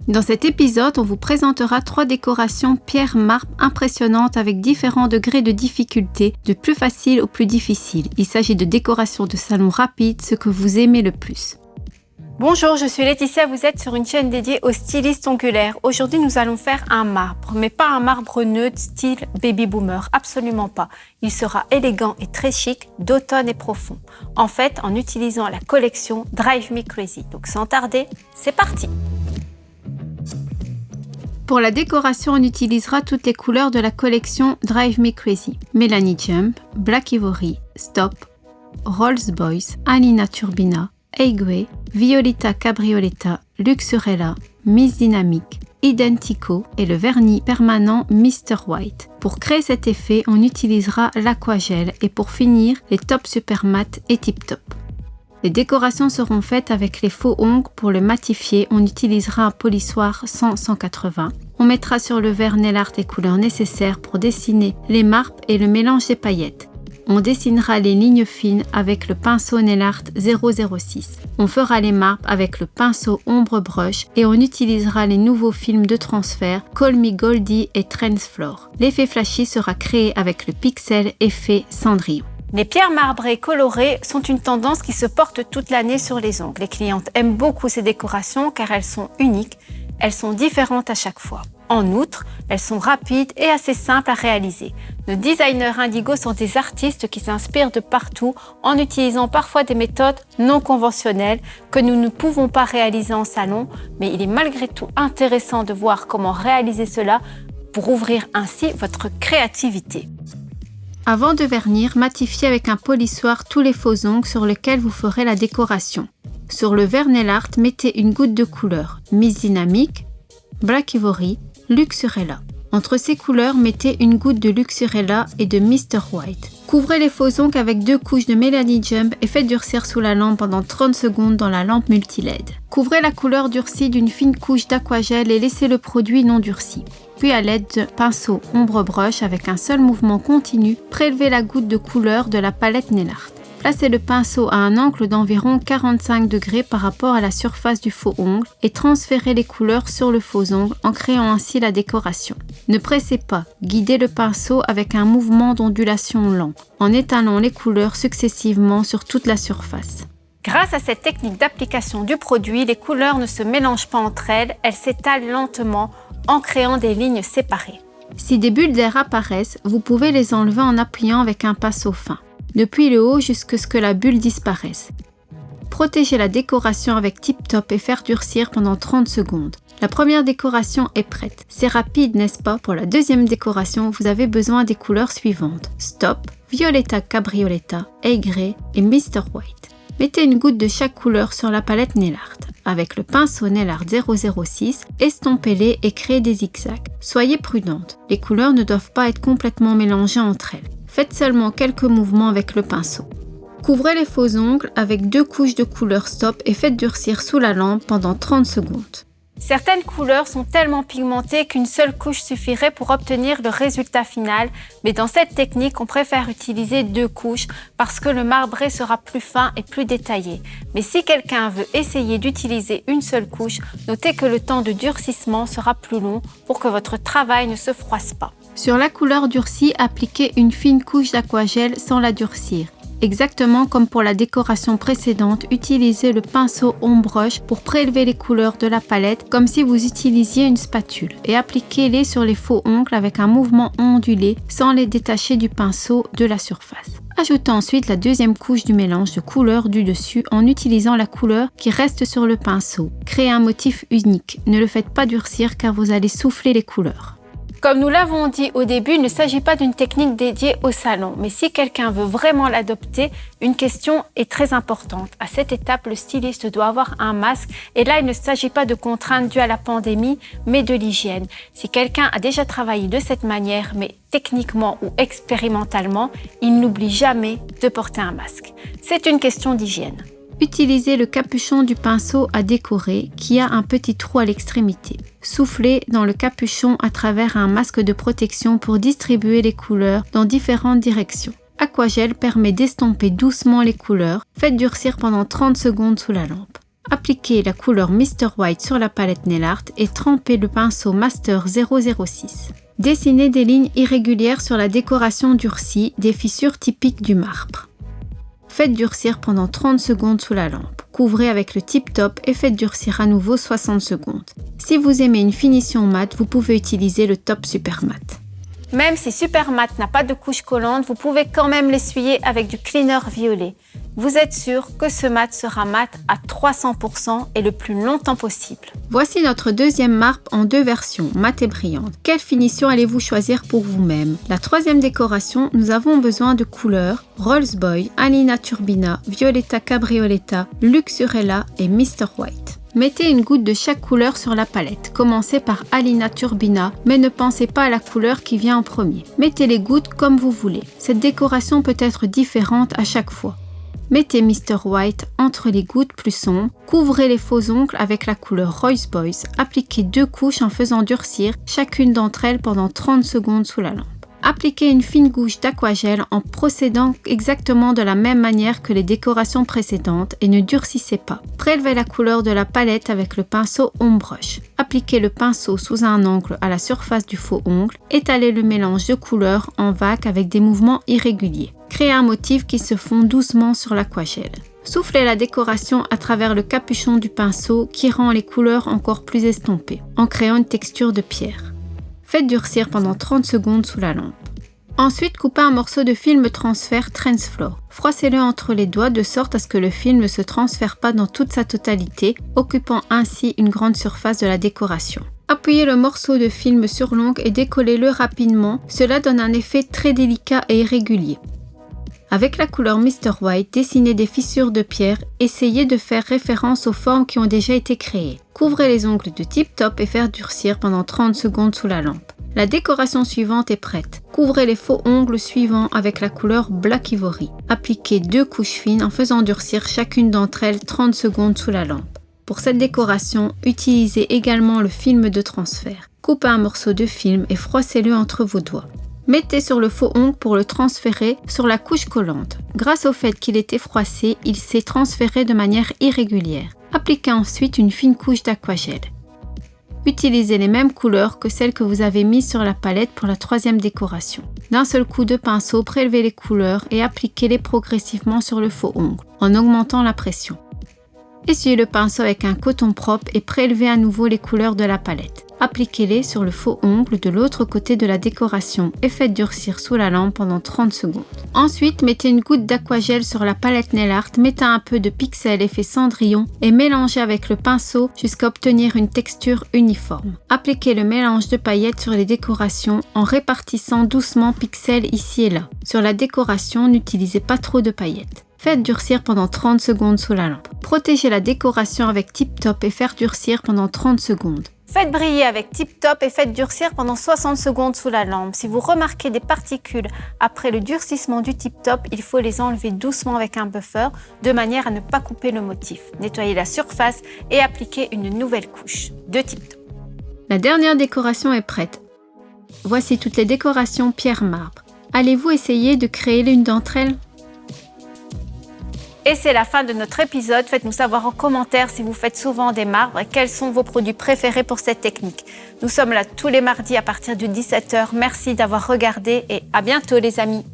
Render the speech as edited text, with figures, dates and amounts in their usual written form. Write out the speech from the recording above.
Dans cet épisode, on vous présentera 3 décorations pierre-marbre impressionnantes avec différents degrés de difficulté, de plus facile au plus difficile. Il s'agit de décorations de salon rapides, ce que vous aimez le plus. Bonjour, je suis Laetitia, vous êtes sur une chaîne dédiée aux stylistes ongulaires. Aujourd'hui, nous allons faire un marbre, mais pas un marbre neutre style baby boomer, absolument pas. Il sera élégant et très chic, d'automne et profond. En fait, en utilisant la collection Drive Me Crazy. Donc sans tarder, c'est parti! Pour la décoration, on utilisera toutes les couleurs de la collection Drive Me Crazy. Melanie Jump, Black Ivory, Stop, Rolls Boys, Alina Turbina, Eigwe, Violeta Cabrioleta, Luxurella, Miss Dynamique, Identico et le vernis permanent Mr. White. Pour créer cet effet, on utilisera l'aquagel et pour finir, les Top Super Matte et Tip Top. Les décorations seront faites avec les faux ongles. Pour le matifier, on utilisera un polissoir 100-180. On mettra sur le verre nail art les couleurs nécessaires pour dessiner les marbres et le mélange des paillettes. On dessinera les lignes fines avec le pinceau nail art 006. On fera les marbres avec le pinceau ombre brush et on utilisera les nouveaux films de transfert Call Me Goldie et Transflore. L'effet flashy sera créé avec le pixel effet Cendrillon. Les pierres marbrées colorées sont une tendance qui se porte toute l'année sur les ongles. Les clientes aiment beaucoup ces décorations car elles sont uniques, elles sont différentes à chaque fois. En outre, elles sont rapides et assez simples à réaliser. Nos designers Indigo sont des artistes qui s'inspirent de partout en utilisant parfois des méthodes non conventionnelles que nous ne pouvons pas réaliser en salon, mais il est malgré tout intéressant de voir comment réaliser cela pour ouvrir ainsi votre créativité. Avant de vernir, matifiez avec un polissoir tous les faux ongles sur lesquels vous ferez la décoration. Sur le verre nail art, mettez une goutte de couleur Miss Dynamique, Black Ivory, Luxurella. Entre ces couleurs, mettez une goutte de Luxurella et de Mr. White. Couvrez les faux ongles avec 2 couches de Melanie Jump et faites durcir sous la lampe pendant 30 secondes dans la lampe multi-LED. Couvrez la couleur durcie d'une fine couche d'aquagel et laissez le produit non durci. Puis à l'aide de pinceau ombre brush avec un seul mouvement continu, prélevez la goutte de couleur de la palette nail art. Placez le pinceau à un angle d'environ 45 degrés par rapport à la surface du faux ongle et transférez les couleurs sur le faux ongle en créant ainsi la décoration. Ne pressez pas, guidez le pinceau avec un mouvement d'ondulation lent, en étalant les couleurs successivement sur toute la surface. Grâce à cette technique d'application du produit, les couleurs ne se mélangent pas entre elles, elles s'étalent lentement en créant des lignes séparées. Si des bulles d'air apparaissent, vous pouvez les enlever en appuyant avec un pinceau fin, depuis le haut jusqu'à ce que la bulle disparaisse. Protégez la décoration avec Tip Top et faire durcir pendant 30 secondes. La première décoration est prête. C'est rapide, n'est-ce pas? Pour la deuxième décoration, vous avez besoin des couleurs suivantes. Stop, Violeta Cabrioleta, Eigre et Mr. White. Mettez une goutte de chaque couleur sur la palette nail art. Avec le pinceau nail art 006, estompez-les et créez des zigzags. Soyez prudente, les couleurs ne doivent pas être complètement mélangées entre elles. Faites seulement quelques mouvements avec le pinceau. Couvrez les faux ongles avec 2 couches de couleur Stop et faites durcir sous la lampe pendant 30 secondes. Certaines couleurs sont tellement pigmentées qu'une seule couche suffirait pour obtenir le résultat final, mais dans cette technique, on préfère utiliser 2 couches parce que le marbré sera plus fin et plus détaillé. Mais si quelqu'un veut essayer d'utiliser une seule couche, notez que le temps de durcissement sera plus long pour que votre travail ne se froisse pas. Sur la couleur durcie, appliquez une fine couche d'aquagel sans la durcir. Exactement comme pour la décoration précédente, utilisez le pinceau ombre brush pour prélever les couleurs de la palette comme si vous utilisiez une spatule et appliquez-les sur les faux ongles avec un mouvement ondulé sans les détacher du pinceau de la surface. Ajoutez ensuite la deuxième couche du mélange de couleurs du dessus en utilisant la couleur qui reste sur le pinceau. Créez un motif unique, ne le faites pas durcir car vous allez souffler les couleurs. Comme nous l'avons dit au début, il ne s'agit pas d'une technique dédiée au salon, mais si quelqu'un veut vraiment l'adopter, une question est très importante. À cette étape, le styliste doit avoir un masque et là, il ne s'agit pas de contraintes dues à la pandémie, mais de l'hygiène. Si quelqu'un a déjà travaillé de cette manière, mais techniquement ou expérimentalement, il n'oublie jamais de porter un masque. C'est une question d'hygiène. Utilisez le capuchon du pinceau à décorer qui a un petit trou à l'extrémité. Soufflez dans le capuchon à travers un masque de protection pour distribuer les couleurs dans différentes directions. Aquagel permet d'estomper doucement les couleurs. Faites durcir pendant 30 secondes sous la lampe. Appliquez la couleur Mr. White sur la palette Nail Art et trempez le pinceau Master 006. Dessinez des lignes irrégulières sur la décoration durcie, des fissures typiques du marbre. Faites durcir pendant 30 secondes sous la lampe. Couvrez avec le tip top et faites durcir à nouveau 60 secondes. Si vous aimez une finition mat, vous pouvez utiliser le top super mat. Même si Super Matte n'a pas de couche collante, vous pouvez quand même l'essuyer avec du cleaner violet. Vous êtes sûr que ce mat sera mat à 300% et le plus longtemps possible. Voici notre deuxième marbre en deux versions, mat et brillante. Quelle finition allez-vous choisir pour vous-même? La troisième décoration, nous avons besoin de couleurs Rolls Boy, Alina Turbina, Violetta Cabrioletta, Luxurella et Mr. White. Mettez une goutte de chaque couleur sur la palette. Commencez par Alina Turbina, mais ne pensez pas à la couleur qui vient en premier. Mettez les gouttes comme vous voulez. Cette décoration peut être différente à chaque fois. Mettez Mr. White entre les gouttes plus sombres. Couvrez les faux ongles avec la couleur Rolls Boys. Appliquez 2 couches en faisant durcir chacune d'entre elles pendant 30 secondes sous la lampe. Appliquez une fine gousse d'aquagel en procédant exactement de la même manière que les décorations précédentes et ne durcissez pas. Prélevez la couleur de la palette avec le pinceau Home Brush. Appliquez le pinceau sous un angle à la surface du faux ongle. Étalez le mélange de couleurs en vague avec des mouvements irréguliers. Créez un motif qui se fond doucement sur l'aquagel. Soufflez la décoration à travers le capuchon du pinceau qui rend les couleurs encore plus estompées, en créant une texture de pierre. Faites durcir pendant 30 secondes sous la lampe. Ensuite, coupez un morceau de film transfert Transfloor. Froissez-le entre les doigts de sorte à ce que le film ne se transfère pas dans toute sa totalité, occupant ainsi une grande surface de la décoration. Appuyez le morceau de film sur l'ongle et décollez-le rapidement, cela donne un effet très délicat et irrégulier. Avec la couleur Mr. White, dessinez des fissures de pierre, essayez de faire référence aux formes qui ont déjà été créées. Couvrez les ongles de tip top et faire durcir pendant 30 secondes sous la lampe. La décoration suivante est prête. Couvrez les faux ongles suivants avec la couleur Black Ivory. Appliquez 2 couches fines en faisant durcir chacune d'entre elles 30 secondes sous la lampe. Pour cette décoration, utilisez également le film de transfert. Coupez un morceau de film et froissez-le entre vos doigts. Mettez sur le faux ongle pour le transférer sur la couche collante. Grâce au fait qu'il était froissé, il s'est transféré de manière irrégulière. Appliquez ensuite une fine couche d'aquagel. Utilisez les mêmes couleurs que celles que vous avez mises sur la palette pour la troisième décoration. D'un seul coup de pinceau, prélevez les couleurs et appliquez-les progressivement sur le faux ongle, en augmentant la pression. Essuyez le pinceau avec un coton propre et prélevez à nouveau les couleurs de la palette. Appliquez-les sur le faux ongle de l'autre côté de la décoration et faites durcir sous la lampe pendant 30 secondes. Ensuite, mettez une goutte d'aquagel sur la palette Nail Art, mettez un peu de pixel effet Cendrillon et mélangez avec le pinceau jusqu'à obtenir une texture uniforme. Appliquez le mélange de paillettes sur les décorations en répartissant doucement pixels ici et là. Sur la décoration, n'utilisez pas trop de paillettes. Faites durcir pendant 30 secondes sous la lampe. Protégez la décoration avec Tip Top et faire durcir pendant 30 secondes. Faites briller avec Tip Top et faites durcir pendant 60 secondes sous la lampe. Si vous remarquez des particules après le durcissement du Tip Top, il faut les enlever doucement avec un buffer de manière à ne pas couper le motif. Nettoyez la surface et appliquez une nouvelle couche de Tip Top. La dernière décoration est prête. Voici toutes les décorations pierre-marbre. Allez-vous essayer de créer l'une d'entre elles ? Et c'est la fin de notre épisode. Faites-nous savoir en commentaire si vous faites souvent des marbres et quels sont vos produits préférés pour cette technique. Nous sommes là tous les mardis à partir de 17h. Merci d'avoir regardé et à bientôt les amis.